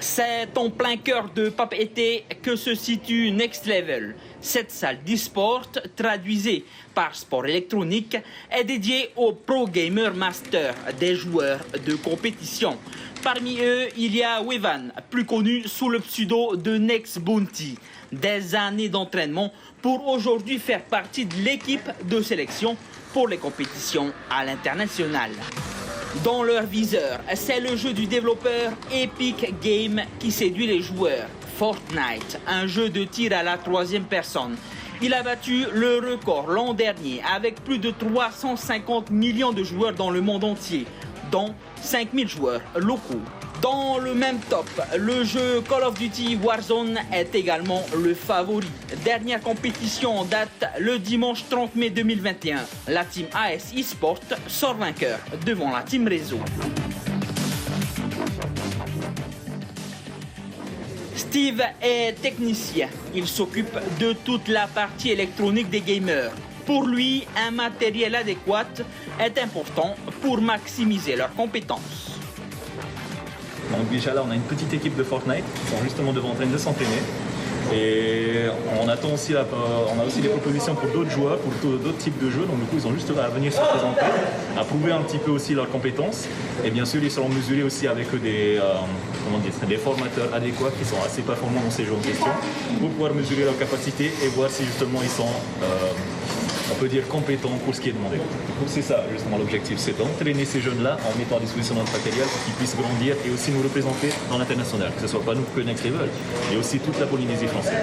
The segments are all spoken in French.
C'est en plein cœur de Papeete que se situe Next Level. Cette salle d'e-sport, traduisée par sport électronique, est dédiée aux Pro Gamer Masters, des joueurs de compétition. Parmi eux, il y a Wevan, plus connu sous le pseudo de Next Bounty. Des années d'entraînement pour aujourd'hui faire partie de l'équipe de sélection pour les compétitions à l'international. Dans leur viseur, c'est le jeu du développeur Epic Games qui séduit les joueurs. Fortnite, un jeu de tir à la troisième personne. Il a battu le record l'an dernier avec plus de 350 millions de joueurs dans le monde entier, dont 5000 joueurs locaux. Dans le même top, le jeu Call of Duty Warzone est également le favori. Dernière compétition en date le dimanche 30 mai 2021. La team AS eSport sort vainqueur devant la team Réseau. Steve est technicien. Il s'occupe de toute la partie électronique des gamers. Pour lui, un matériel adéquat est important pour maximiser leurs compétences. Donc déjà là, on a une petite équipe de Fortnite qui sont justement en train de s'entraîner. Et on attend aussi on a aussi des propositions pour d'autres joueurs, pour d'autres types de jeux. Donc du coup, ils ont juste à venir se présenter, à prouver un petit peu aussi leurs compétences. Et bien sûr, ils seront mesurés aussi avec des formateurs adéquats qui sont assez performants dans ces jeux en question pour pouvoir mesurer leurs capacités et voir si justement ils sont, on peut dire, compétents pour ce qui est demandé. Donc c'est ça justement l'objectif, c'est d'entraîner ces jeunes-là en mettant à disposition notre matériel pour qu'ils puissent grandir et aussi nous représenter dans l'international, que ce soit pas nous que Next Level, mais aussi toute la Polynésie française.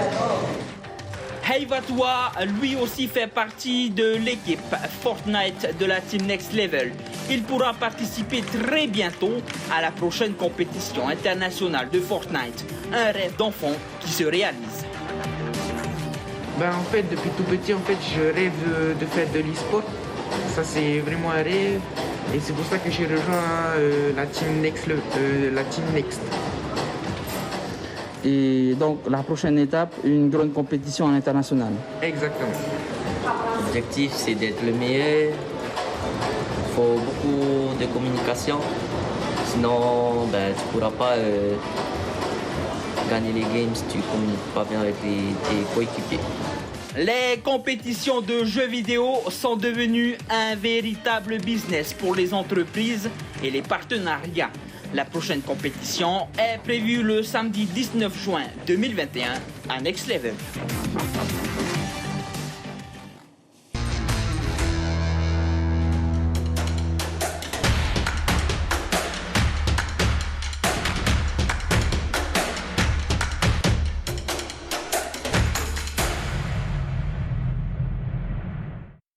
Heivatua, lui aussi fait partie de l'équipe Fortnite de la team Next Level. Il pourra participer très bientôt à la prochaine compétition internationale de Fortnite. Un rêve d'enfant qui se réalise. En fait, depuis tout petit, je rêve de faire de l'e-sport. Ça, c'est vraiment un rêve. Et c'est pour ça que j'ai rejoint la team Next. Et donc, la prochaine étape, une grande compétition à l'international. Exactement. L'objectif, c'est d'être le meilleur. Il faut beaucoup de communication. Sinon, tu ne pourras pas gagner les games si tu ne communiques pas bien avec tes coéquipiers. Les compétitions de jeux vidéo sont devenues un véritable business pour les entreprises et les partenariats. La prochaine compétition est prévue le samedi 19 juin 2021 à Next Level.